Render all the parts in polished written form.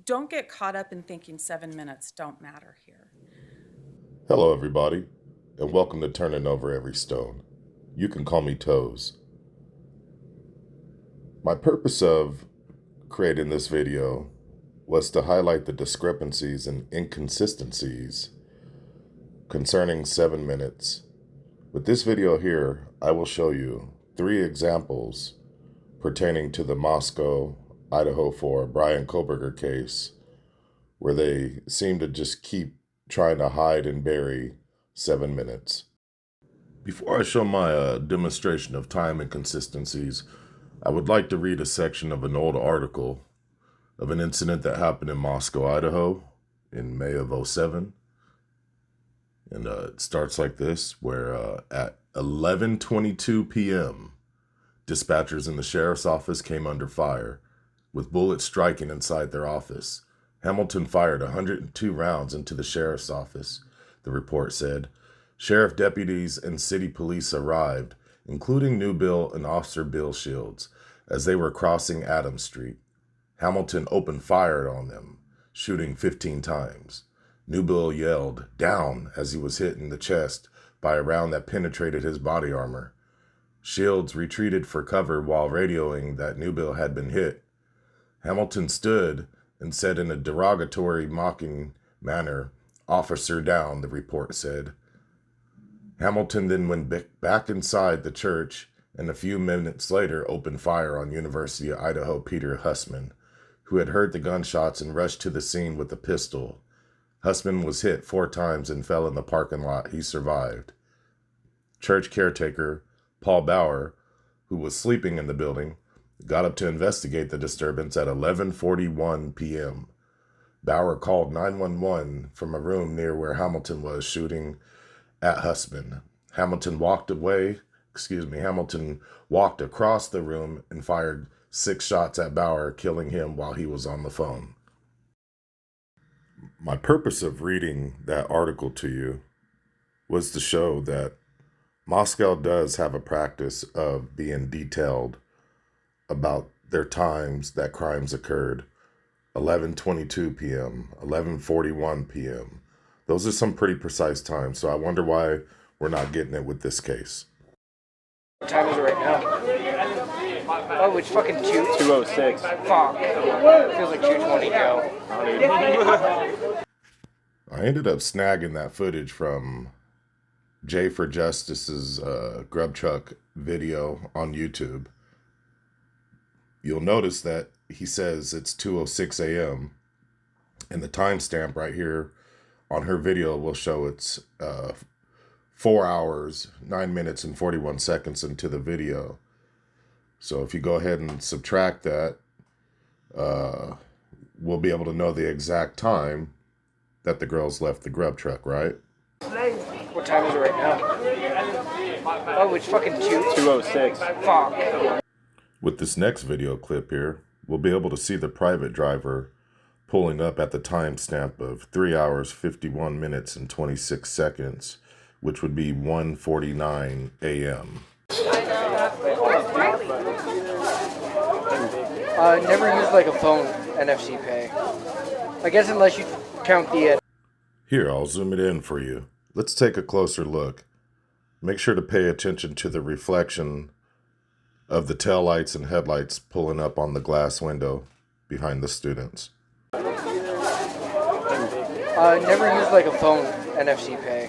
don't get caught up in thinking 7 minutes don't matter here. Hello, everybody, and welcome to Turning Over Every Stone. You can call me T.O.E.S. My purpose of creating this video was to highlight the discrepancies and inconsistencies concerning 7 minutes. With this video here, I will show you 3 examples pertaining to the Moscow, Idaho4 Bryan Kohberger case, where they seem to just keep trying to hide and bury 7 minutes. Before I show my demonstration of time inconsistencies, I would like to read a section of an old article of an incident that happened in Moscow, Idaho in May of 2007. And it starts like this, where at 11:22 p.m., dispatchers in the sheriff's office came under fire, with bullets striking inside their office. Hamilton fired 102 rounds into the sheriff's office, the report said. Sheriff deputies and city police arrived, including New Bill and Officer Bill Shields, as they were crossing Adams Street. Hamilton opened fire on them, shooting 15 times. New Bill yelled, "Down," as he was hit in the chest by a round that penetrated his body armor. Shields retreated for cover while radioing that New Bill had been hit. Hamilton stood and said in a derogatory, mocking manner, "Officer down," the report said. Hamilton then went back inside the church and a few minutes later opened fire on University of Idaho Peter Hussman, who had heard the gunshots and rushed to the scene with a pistol. Hussman was hit 4 times and fell in the parking lot. He survived. Church caretaker Paul Bauer, who was sleeping in the building, got up to investigate the disturbance at 11:41 p.m. Bauer called 911 from a room near where Hamilton was shooting at Hussman. Hamilton walked across the room and fired 6 shots at Bauer, killing him while he was on the phone. My purpose of reading that article to you was to show that Moscow does have a practice of being detailed about their times that crimes occurred. 11:22 p.m., 11:41 p.m. Those are some pretty precise times, so I wonder why we're not getting it with this case. What time is it right now? Oh, it's fucking 2:06. Fuck. It feels like 2:20 now. I ended up snagging that footage from J for Justice's Grub Truck video on YouTube. You'll notice that he says it's 2:06 a.m. and the timestamp right here on her video will show it's 4 hours, 9 minutes, and 41 seconds into the video. So if you go ahead and subtract that, we'll be able to know the exact time that the girls left the grub truck, right? What time is it right now? Oh, it's fucking 2:06. Fuck. With this next video clip here, we'll be able to see the private driver pulling up at the timestamp of 3 hours, 51 minutes, and 26 seconds, which would be 1:49 a.m. Never used like a phone NFC Pay. I guess unless you count the... Here, I'll zoom it in for you. Let's take a closer look. Make sure to pay attention to the reflection of the taillights and headlights pulling up on the glass window behind the students. Never used like a phone NFC Pay.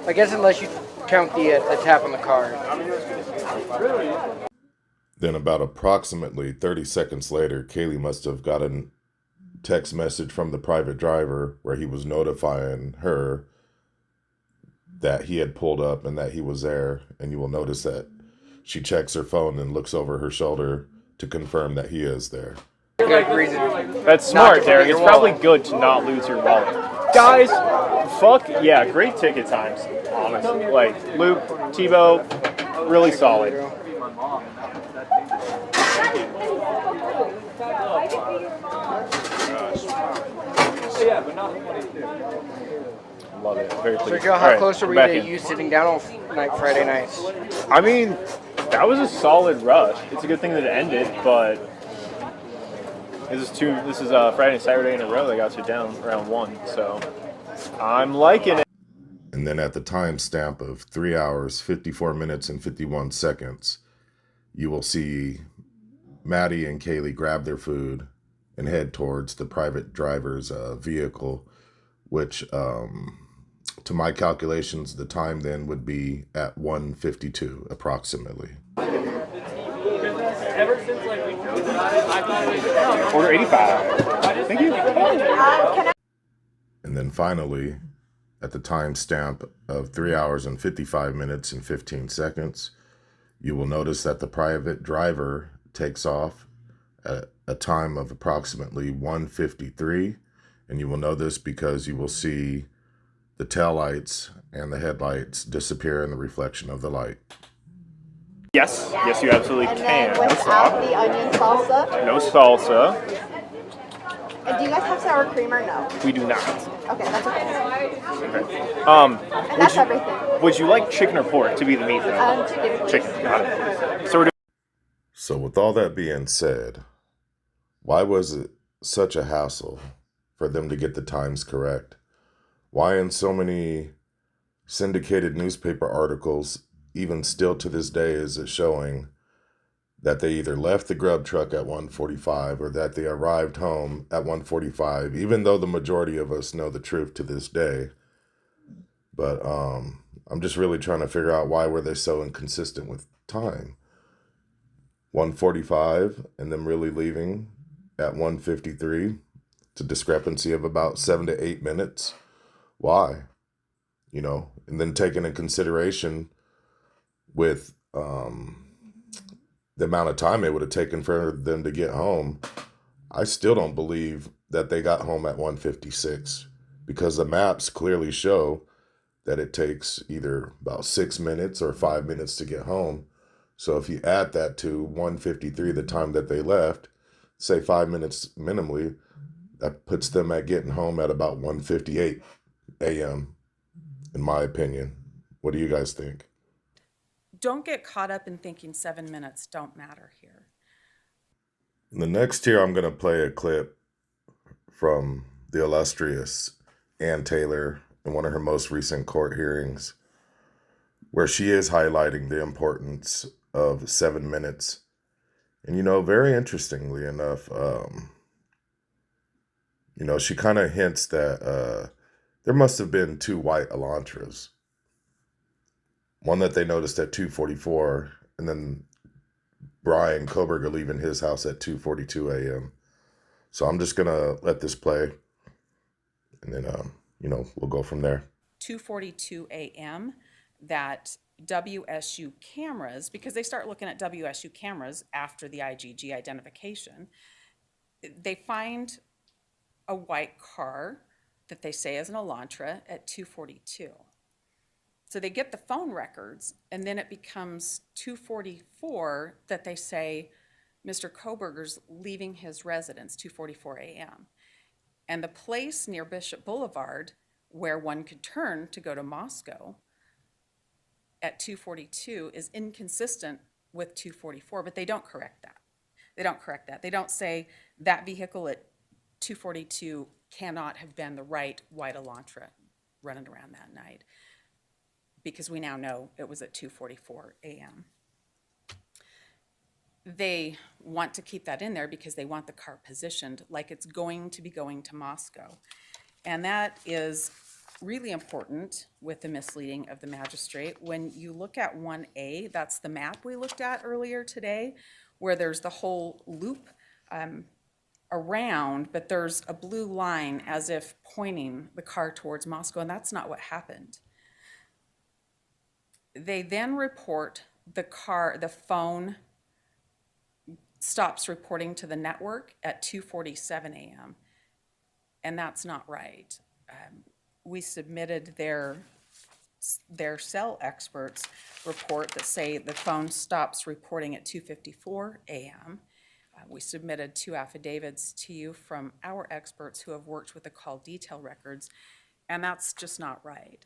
I guess unless you count the tap on the card. Then about approximately 30 seconds later, Kaylee must have got a text message from the private driver where he was notifying her that he had pulled up and that he was there. And you will notice that she checks her phone and looks over her shoulder to confirm that he is there. Good reason. That's smart, Derek. It's probably good to not lose your wallet. Guys, fuck yeah, great ticket times, honestly. Like, Luke, Tebow, really solid. Love it. Very So, pleased. Joe, how All right, close are we back to in. you sitting down on Friday nights? I mean, that was a solid rush. It's a good thing that it ended, but This is Friday and Saturday in a row. They got you down round 1, so I'm liking it. And then at the timestamp of 3 hours, 54 minutes, and 51 seconds, you will see Maddie and Kaylee grab their food and head towards the private driver's vehicle, which, to my calculations, the time then would be at 1:52 approximately. Order 85. Thank you. And then finally, at the timestamp of 3 hours and 55 minutes and 15 seconds, you will notice that the private driver takes off at a time of approximately 1:53. And you will know this because you will see the taillights and the headlights disappear in the reflection of the light. Yes, you absolutely And can. then without the onion salsa. No salsa. And do you guys have sour cream or no? We do not. Okay, that's okay. Okay. And that's everything. Would you like chicken or pork to be the meat though? Chicken. Chicken. Got it. So we're doing. So with all that being said, why was it such a hassle for them to get the times correct? Why in so many syndicated newspaper articles, even still to this day, is it showing that they either left the grub truck at 1:45 or that they arrived home at 1:45, even though the majority of us know the truth to this day. But I'm just really trying to figure out why were they so inconsistent with time. 1:45 and them really leaving at 1:53. It's a discrepancy of about 7 to 8 minutes. Why? And then taking in consideration with the amount of time it would have taken for them to get home, I still don't believe that they got home at 1:56 because the maps clearly show that it takes either about 6 minutes or 5 minutes to get home. So if you add that to 1:53, the time that they left, say 5 minutes minimally, that puts them at getting home at about 1:58 a.m., in my opinion. What do you guys think? Don't get caught up in thinking 7 minutes don't matter here. The next here, I'm going to play a clip from the illustrious Ann Taylor in one of her most recent court hearings, where she is highlighting the importance of 7 minutes. And, very interestingly enough, she kind of hints that there must have been 2 white Elantras. One that they noticed at 2:44, and then Bryan Kohberger leaving his house at 2:42 a.m. So I'm just going to let this play, and then, we'll go from there. 2:42 a.m. that WSU cameras, because they start looking at WSU cameras after the IGG identification, they find a white car that they say is an Elantra at 2:42. So they get the phone records, and then it becomes 2:44 that they say Mr. Kohberger's leaving his residence, 2:44 a.m. And the place near Bishop Boulevard where one could turn to go to Moscow at 2:42 is inconsistent with 2:44, but they don't correct that. They don't say that vehicle at 2:42 cannot have been the right white Elantra running around that night, because we now know it was at 2:44 a.m. They want to keep that in there because they want the car positioned like it's going to be going to Moscow. And that is really important with the misleading of the magistrate. When you look at 1A, that's the map we looked at earlier today, where there's the whole loop around, but there's a blue line as if pointing the car towards Moscow, and that's not what happened. They then report the phone stops reporting to the network at 2:47 a.m., and that's not right. We submitted their cell experts report that say the phone stops reporting at 2:54 a.m. We submitted 2 affidavits to you from our experts who have worked with the call detail records, and that's just not right.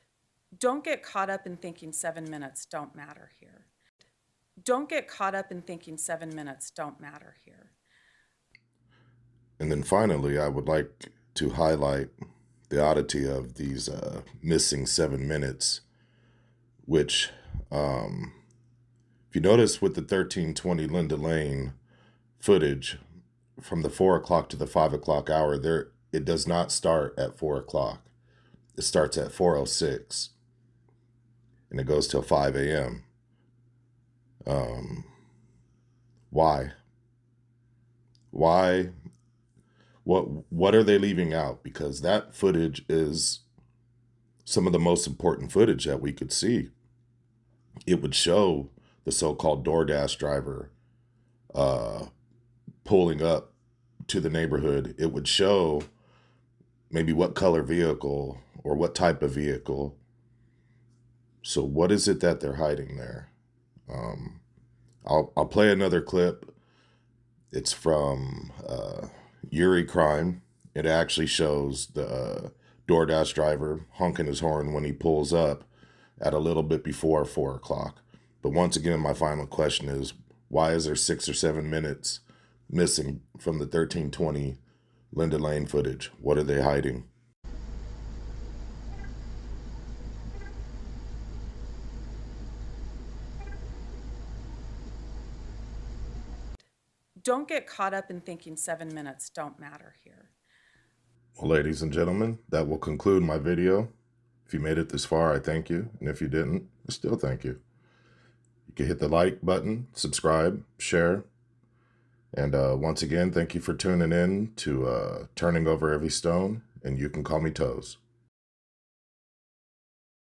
Don't get caught up in thinking 7 minutes don't matter here. Don't get caught up in thinking 7 minutes don't matter here. And then finally, I would like to highlight the oddity of these missing 7 minutes, which, if you notice with the 1320 Linda Lane footage from the 4 o'clock to the 5 o'clock hour, there it does not start at 4 o'clock. It starts at 4:06 and it goes till 5 a.m. Why? Why? What are they leaving out? Because that footage is some of the most important footage that we could see. It would show the so-called DoorDash driver pulling up to the neighborhood. It would show maybe what color vehicle or what type of vehicle. So what is it that they're hiding there? I'll play another clip. It's from Uri Crime. It actually shows the DoorDash driver honking his horn when he pulls up at a little bit before 4 o'clock. But once again, my final question is, why is there 6 or 7 minutes missing from the 1320 Linda Lane footage? What are they hiding? Don't get caught up in thinking 7 minutes don't matter here. Well, ladies and gentlemen, that will conclude my video. If you made it this far, I thank you. And if you didn't, I still thank you. You can hit the like button, subscribe, share. And once again, thank you for tuning in to Turning Over Every Stone. And you can call me T.O.E.S.